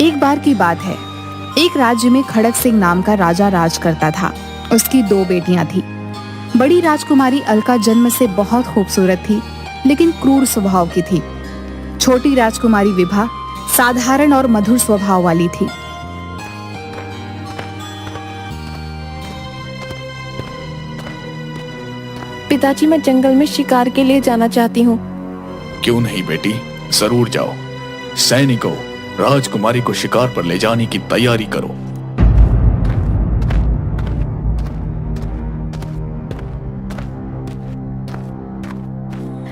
एक बार की बात है, एक राज्य में खड़क सिंह नाम का राजा राज करता था। उसकी 2 बेटियां थी। बड़ी राजकुमारी अलका जन्म से बहुत खूबसूरत थी, लेकिन क्रूर स्वभाव की थी। छोटी राजकुमारी विभा साधारण और मधुर स्वभाव वाली थी। पिताजी, मैं जंगल में शिकार के लिए जाना चाहती हूँ। क्यों नहीं बेटी, जरूर जाओ। सैनिकों, राजकुमारी को शिकार पर ले जाने की तैयारी करो।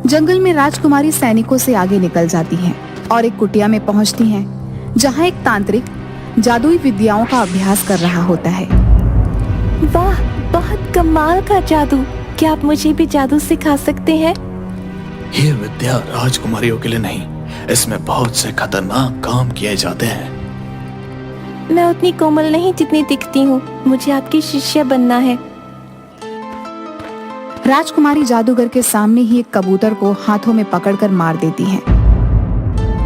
जंगल में राजकुमारी सैनिकों से आगे निकल जाती हैं और एक कुटिया में पहुंचती हैं, जहां एक तांत्रिक जादुई विद्याओं का अभ्यास कर रहा होता है। वाह, बहुत कमाल का जादू। क्या आप मुझे भी जादू सिखा सकते हैं? ये विद्या राजकुमारियों के लिए नहीं, इसमें बहुत से खतरनाक काम किए जाते हैं। मैं उतनी कोमल नहीं जितनी दिखती हूँ। मुझे आपकी शिष्य बनना है। राजकुमारी जादूगर के सामने ही एक कबूतर को हाथों में पकड़कर मार देती है,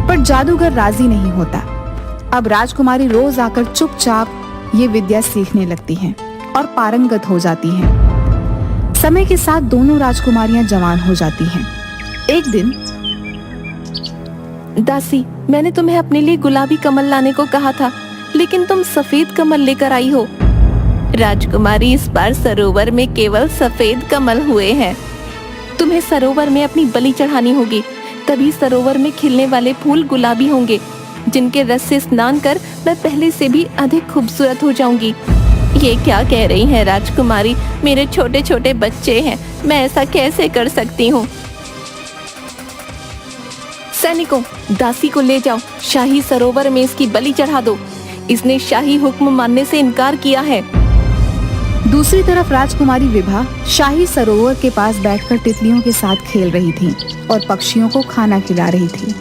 पर जादूगर राजी नहीं होता। अब राजकुमारी रोज आकर चुपचाप ये विद्या सीखने लगती हैं और पारंगत हो जाती हैं। समय के साथ दोनों राजकुमारियां जवान हो जाती हैं। एक दिन, दासी, मैंने तुम्हें अपने लिए गुलाबी कमल लाने को कहा था, लेकिन तुम सफेद कमल लेकर आई हो। राजकुमारी, इस बार सरोवर में केवल सफेद कमल हुए हैं। तुम्हें सरोवर में अपनी बलि चढ़ानी होगी, तभी सरोवर में खिलने वाले फूल गुलाबी होंगे, जिनके रस से स्नान कर मैं पहले से भी अधिक खूबसूरत हो जाऊंगी। ये क्या कह रही हैं राजकुमारी? मेरे छोटे छोटे बच्चे हैं, मैं ऐसा कैसे कर सकती हूँ? सैनिकों, दासी को ले जाओ, शाही सरोवर में इसकी बलि चढ़ा दो। इसने शाही हुक्म मानने से इनकार किया है। दूसरी तरफ राजकुमारी विभा शाही सरोवर के पास बैठकर तितलियों के साथ खेल रही थी और पक्षियों को खाना खिला रही थी।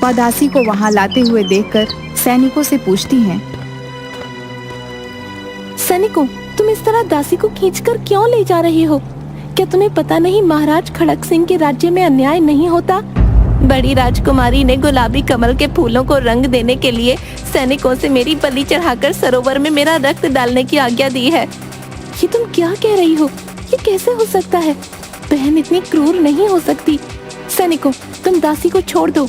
वह दासी को वहां लाते हुए देखकर सैनिकों से पूछती हैं, सैनिकों, तुम इस तरह दासी को खींचकर क्यों ले जा रहे हो? क्या तुम्हें पता नहीं महाराज खड़क सिंह के राज्य में अन्याय नहीं होता? बड़ी राजकुमारी ने गुलाबी कमल के फूलों को रंग देने के लिए सैनिकों से मेरी बलि चढ़ाकर सरोवर में मेरा रक्त डालने की आज्ञा दी है। ये तुम क्या कह रही हो? ये कैसे हो सकता है? बहन इतनी क्रूर नहीं हो सकती। सैनिकों, तुम दासी को छोड़ दो।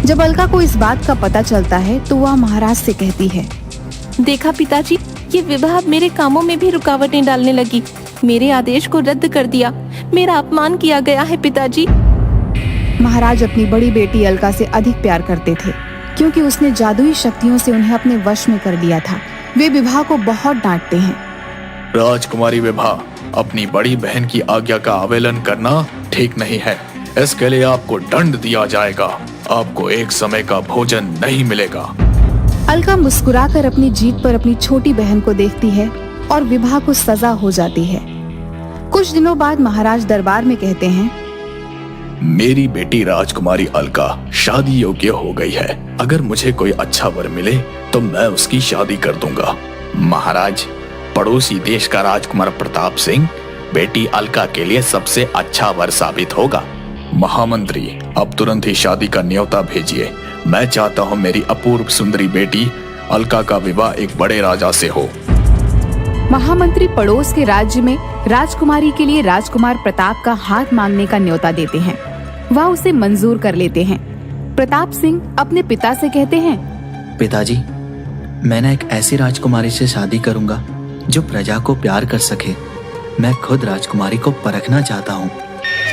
जब अलका को इस बात का पता चलता है तो वह महाराज से कहती है, देखा पिताजी, ये विवाह मेरे कामों में भी रुकावटें डालने लगी। मेरे आदेश को रद्द कर दिया। मेरा अपमान किया गया है पिताजी। महाराज अपनी बड़ी बेटी अलका से अधिक प्यार करते थे, क्योंकि उसने जादुई शक्तियों से उन्हें अपने वश में कर लिया था। वे विभा को बहुत डांटते हैं। राजकुमारी विभा, अपनी बड़ी बहन की आज्ञा का अवहेलना करना ठीक नहीं है। इसके लिए आपको दंड दिया जाएगा। आपको एक समय का भोजन नहीं मिलेगा। अलका मुस्कुराकर अपनी जीत पर अपनी छोटी बहन को देखती है और विभा को सजा हो जाती है। कुछ दिनों बाद महाराज दरबार में कहते हैं, मेरी बेटी राजकुमारी अलका शादी योग्य हो गई है। अगर मुझे कोई अच्छा वर मिले तो मैं उसकी शादी कर दूंगा। महाराज, पड़ोसी देश का राजकुमार प्रताप सिंह बेटी अलका के लिए सबसे अच्छा वर साबित होगा। महामंत्री, अब तुरंत ही शादी का न्योता भेजिए। मैं चाहता हूँ मेरी अपूर्व सुंदरी बेटी अलका का विवाह एक बड़े राजा से हो। महामंत्री पड़ोस के राज्य में राजकुमारी के लिए राजकुमार प्रताप का हाथ मांगने का न्योता देते हैं। वह उसे मंजूर कर लेते हैं। प्रताप सिंह अपने पिता से कहते हैं, पिताजी, मैं एक ऐसी राजकुमारी से शादी करूंगा जो प्रजा को प्यार कर सके। मैं खुद राजकुमारी को परखना चाहता हूँ।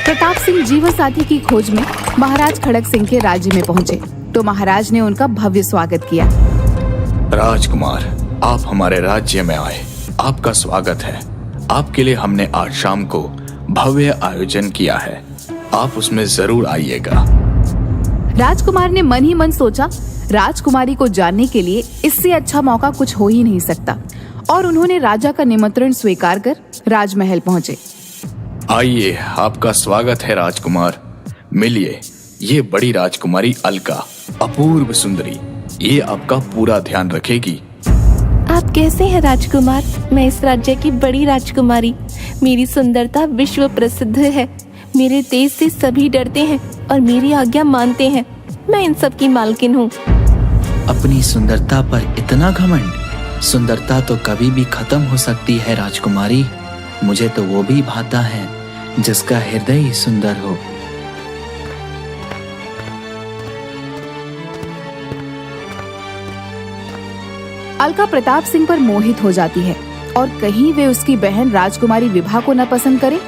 प्रताप सिंह जीवन साथी की खोज में महाराज खड़क सिंह के राज्य में पहुँचे तो महाराज ने उनका भव्य स्वागत किया। राजकुमार, आप हमारे राज्य में आए, आपका स्वागत है। आपके लिए हमने आज शाम को भव्य आयोजन किया है, आप उसमें जरूर आइएगा। राजकुमार ने मन ही मन सोचा, राजकुमारी को जानने के लिए इससे अच्छा मौका कुछ हो ही नहीं सकता, और उन्होंने राजा का निमंत्रण स्वीकार कर राजमहल पहुँचे। आइए, आपका स्वागत है राजकुमार। मिलिए, ये बड़ी राजकुमारी अलका, अपूर्व सुंदरी, ये आपका पूरा ध्यान रखेगी। आप कैसे हैं राजकुमार? मैं इस राज्य की बड़ी राजकुमारी। मेरी सुंदरता विश्व प्रसिद्ध है। मेरे तेज से सभी डरते हैं और मेरी आज्ञा मानते हैं। मैं इन सब की मालकिन हूँ। अपनी सुंदरता पर इतना घमंड? सुंदरता तो कभी भी खत्म हो सकती है राजकुमारी। मुझे तो वो भी भाता है जिसका हृदय ही सुंदर हो। अलका प्रताप सिंह पर मोहित हो जाती है और कहीं वे उसकी बहन राजकुमारी विभा को न पसंद करे,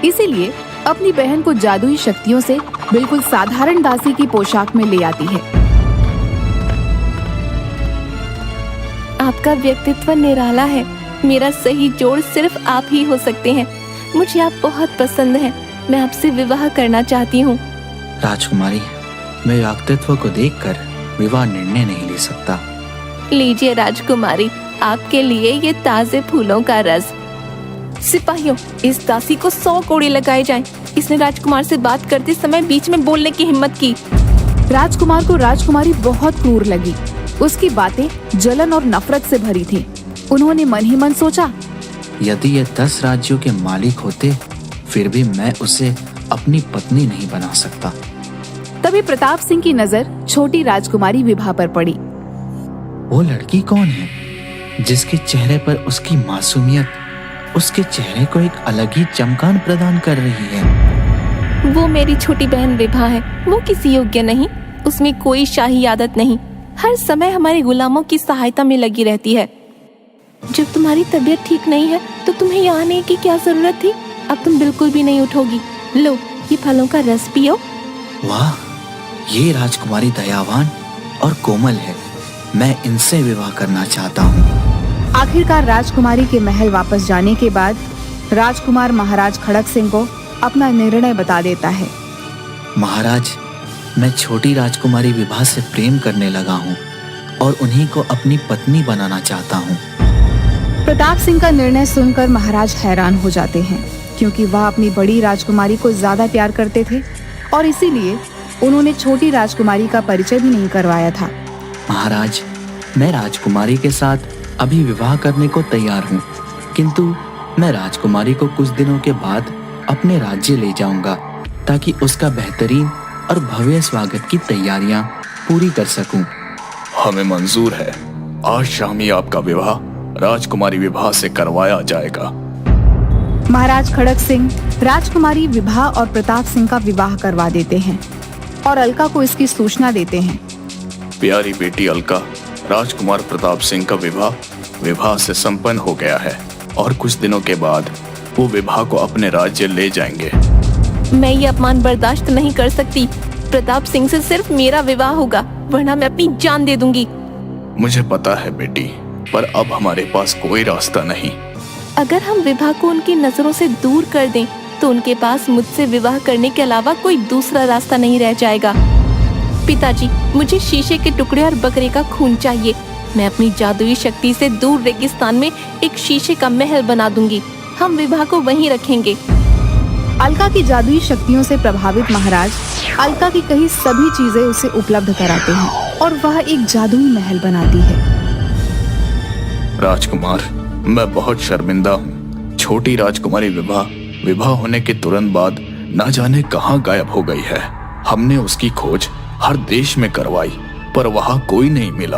इसीलिए अपनी बहन को जादुई शक्तियों से बिल्कुल साधारण दासी की पोशाक में ले आती है। आपका व्यक्तित्व निराला है। मेरा सही जोड़ सिर्फ आप ही हो सकते हैं। मुझे आप बहुत पसंद हैं। मैं आपसे विवाह करना चाहती हूँ। राजकुमारी, मैं व्यक्तित्व को देखकर विवाह निर्णय नहीं ले सकता। लीजिए राजकुमारी, आपके लिए ये ताजे फूलों का रस। सिपाहियों, इस दासी को 100 कोड़े लगाए जाएं। इसने राजकुमार से बात करते समय बीच में बोलने की हिम्मत की। राजकुमार को राजकुमारी बहुत क्रूर लगी। उसकी बातें जलन और नफरत से भरी थी। उन्होंने मन ही मन सोचा, यदि ये 10 राज्यों के मालिक होते फिर भी मैं उसे अपनी पत्नी नहीं बना सकता। तभी प्रताप सिंह की नजर छोटी राजकुमारी विभा पर पड़ी। वो लड़की कौन है जिसके चेहरे पर उसकी मासूमियत उसके चेहरे को एक अलग ही चमकान प्रदान कर रही है? वो मेरी छोटी बहन विभा है। वो किसी योग्य नहीं, उसमें कोई शाही आदत नहीं। हर समय हमारे गुलामों की सहायता में लगी रहती है। जब तुम्हारी तबीयत ठीक नहीं है तो तुम्हें यहाँ आने की क्या जरूरत थी? अब तुम बिल्कुल भी नहीं उठोगी। लो, ये फलों का रस पियो। वाह, ये राजकुमारी दयावान और कोमल है। मैं इनसे विवाह करना चाहता हूँ। आखिरकार राजकुमारी के महल वापस जाने के बाद राजकुमार महाराज खड़क सिंह को अपना निर्णय बता देता है। महाराज, मैं छोटी राजकुमारी विभा से प्रेम करने लगा हूँ और उन्हीं को अपनी पत्नी बनाना चाहता हूँ। प्रताप सिंह का निर्णय सुनकर महाराज हैरान हो जाते हैं, क्योंकि वह अपनी बड़ी राजकुमारी को ज्यादा प्यार करते थे और इसीलिए उन्होंने छोटी राजकुमारी का परिचय भी नहीं करवाया था। महाराज, मैं राजकुमारी के साथ अभी विवाह करने को तैयार हूँ, किंतु मैं राजकुमारी को कुछ दिनों के बाद अपने राज्य ले जाऊंगा ताकि उसका बेहतरीन और भव्य स्वागत की तैयारियां पूरी कर सकूं। हमें मंजूर है। आज शाम ही आपका विवाह राजकुमारी विभा से करवाया जाएगा। महाराज खड़क सिंह राजकुमारी विभा और प्रताप सिंह का विवाह करवा देते हैं और अलका को इसकी सूचना देते हैं। प्यारी बेटी अलका, राजकुमार प्रताप सिंह का विवाह से संपन्न हो गया है और कुछ दिनों के बाद वो विभा को अपने राज्य ले जाएंगे। मैं ये अपमान बर्दाश्त नहीं कर सकती। प्रताप सिंह से सिर्फ मेरा विवाह होगा, वरना मैं अपनी जान दे दूंगी। मुझे पता है बेटी, पर अब हमारे पास कोई रास्ता नहीं। अगर हम विभा को उनकी नजरों से दूर कर दें तो उनके पास मुझसे विवाह करने के अलावा कोई दूसरा रास्ता नहीं रह जाएगा। पिताजी, मुझे शीशे के टुकड़े और बकरे का खून चाहिए। मैं अपनी जादुई शक्ति से दूर रेगिस्तान में एक शीशे का महल बना दूंगी। हम विवाह को वहीं रखेंगे। अलका की जादुई शक्तियों से प्रभावित महाराज अलका की कही सभी चीजें उसे उपलब्ध कराते हैं और वह एक जादुई महल बनाती है। राजकुमार, मैं बहुत शर्मिंदा हूँ। छोटी राजकुमारी विवाह होने के तुरंत बाद न जाने कहाँ गायब हो गई है। हमने उसकी खोज हर देश में करवाई, पर वहाँ कोई नहीं मिला।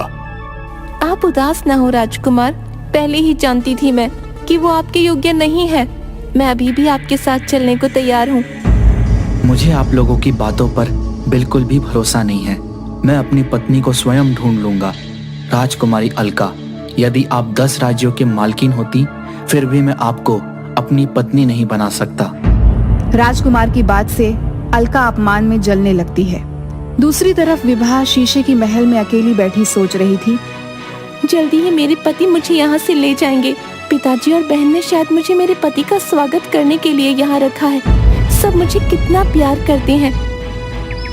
आप उदास न हो राजकुमार। पहले ही जानती थी मैं कि वो आपके योग्य नहीं है। मैं अभी भी आपके साथ चलने को तैयार हूँ। मुझे आप लोगों की बातों पर बिल्कुल भी भरोसा नहीं है। मैं अपनी पत्नी को स्वयं ढूंढ लूंगा। राजकुमारी अलका, यदि आप 10 राज्यों के मालकिन होती फिर भी मैं आपको अपनी पत्नी नहीं बना सकता। राजकुमार की बात से अलका अपमान में जलने लगती है। दूसरी तरफ विभा शीशे की महल में अकेली बैठी सोच रही थी। जल्दी ही मेरे पति मुझे यहाँ से ले जाएंगे। पिताजी और बहन ने शायद मुझे मेरे पति का स्वागत करने के लिए यहाँ रखा है। सब मुझे कितना प्यार करते हैं।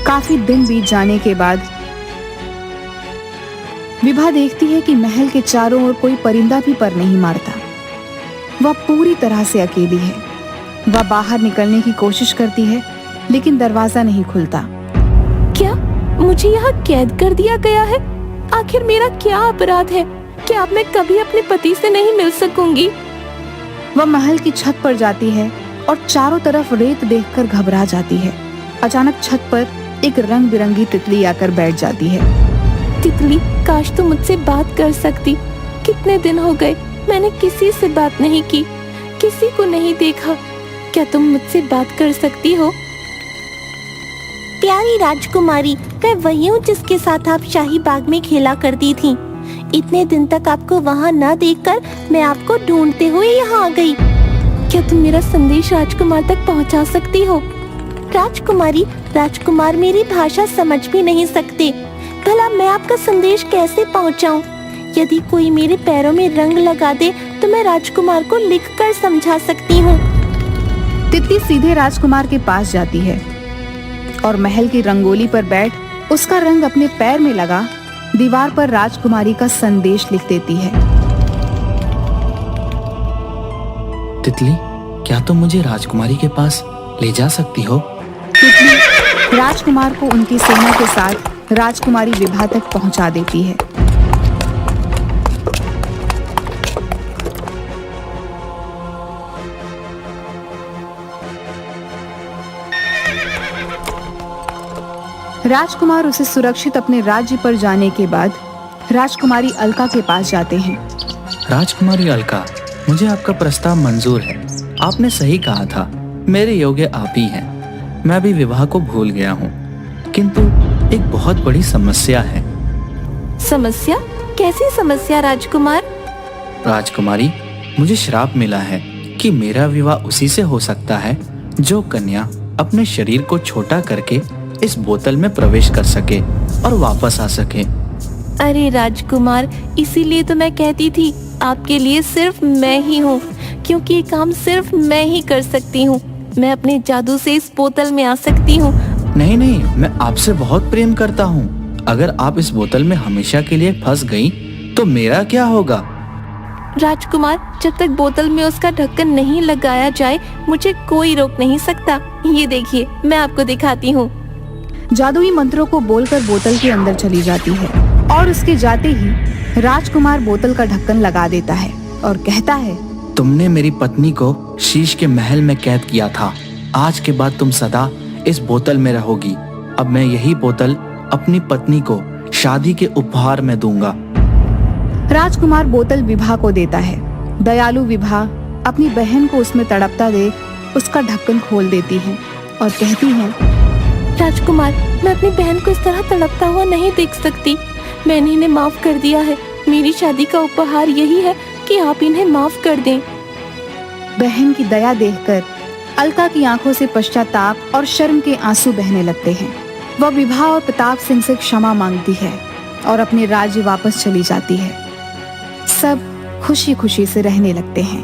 काफी दिन बीत जाने के बाद विभा देखती है कि महल के चारों ओर कोई परिंदा भी पर नहीं मारता। वह पूरी तरह से अकेली है। वह बाहर निकलने की कोशिश करती है, लेकिन दरवाजा नहीं खुलता। क्या मुझे यहाँ कैद कर दिया गया है? आखिर मेरा क्या अपराध है? क्या अब मैं कभी अपने पति से नहीं मिल सकूंगी? वह महल की छत पर जाती है और चारों तरफ रेत देखकर घबरा जाती है। अचानक छत पर एक रंग बिरंगी तितली आकर बैठ जाती है। तितली, काश तुम मुझसे बात कर सकती। कितने दिन हो गए मैंने किसी से बात नहीं की, किसी को नहीं देखा। क्या तुम मुझसे बात कर सकती हो? प्यारी राजकुमारी, मैं वही हूँ जिसके साथ आप शाही बाग में खेला करती थी। इतने दिन तक आपको वहाँ न देखकर मैं आपको ढूंढते हुए यहाँ आ गई। क्या तुम मेरा संदेश राजकुमार तक पहुँचा सकती हो? राजकुमारी, राजकुमार मेरी भाषा समझ भी नहीं सकते। भला मैं आपका संदेश कैसे पहुँचाऊँ? यदि कोई मेरे पैरों में रंग लगा दे तो मैं राजकुमार को लिखकर समझा सकती हूँ। तितली सीधे राजकुमार के पास जाती है और महल की रंगोली पर बैठ उसका रंग अपने पैर में लगा दीवार पर राजकुमारी का संदेश लिख देती है। तितली, क्या तुम मुझे राजकुमारी के पास ले जा सकती हो? तितली राजकुमार को उनकी सेना के साथ राजकुमारी विभा तक पहुंचा देती है। राजकुमार उसे सुरक्षित अपने राज्य पर जाने के बाद राजकुमारी अलका के पास जाते हैं। राजकुमारी अलका, मुझे आपका प्रस्ताव मंजूर है। आपने सही कहा था, मेरे योग्य आप ही हैं। मैं भी विवाह को भूल गया हूँ, किंतु एक बहुत बड़ी समस्या है। समस्या? कैसी समस्या राजकुमार? राजकुमारी, मुझे श्राप मिला है कि मेरा विवाह उसी से हो सकता है जो कन्या अपने शरीर को छोटा करके इस बोतल में प्रवेश कर सके और वापस आ सके। अरे राजकुमार, इसीलिए तो मैं कहती थी आपके लिए सिर्फ मैं ही हूँ, क्योंकि ये काम सिर्फ मैं ही कर सकती हूँ। मैं अपने जादू से इस बोतल में आ सकती हूँ। नहीं नहीं, मैं आपसे बहुत प्रेम करता हूँ। अगर आप इस बोतल में हमेशा के लिए फंस गई तो मेरा क्या होगा? राजकुमार, जब तक बोतल में उसका ढक्कन नहीं लगाया जाए मुझे कोई रोक नहीं सकता। ये देखिए, मैं आपको दिखाती हूँ। जादुई मंत्रों को बोलकर बोतल के अंदर चली जाती है और उसके जाते ही राजकुमार बोतल का ढक्कन लगा देता है और कहता है, तुमने मेरी पत्नी को शीश के महल में कैद किया था। आज के बाद तुम सदा इस बोतल में रहोगी। अब मैं यही बोतल अपनी पत्नी को शादी के उपहार में दूंगा। राजकुमार बोतल विभा को देता है। दयालु विभा अपनी बहन को उसमें तड़पता देख उसका ढक्कन खोल देती है और कहती है, राजकुमार, मैं अपनी बहन को इस तरह तड़पता हुआ नहीं देख सकती। मैंने इन्हें माफ कर दिया है। मेरी शादी का उपहार यही है कि आप इन्हें माफ कर दें। बहन की दया देखकर अलका की आंखों से पश्चाताप और शर्म के आंसू बहने लगते हैं। वह विभा और प्रताप सिंह से क्षमा मांगती है और अपने राज्य वापस चली जाती है। सब खुशी खुशी से रहने लगते हैं।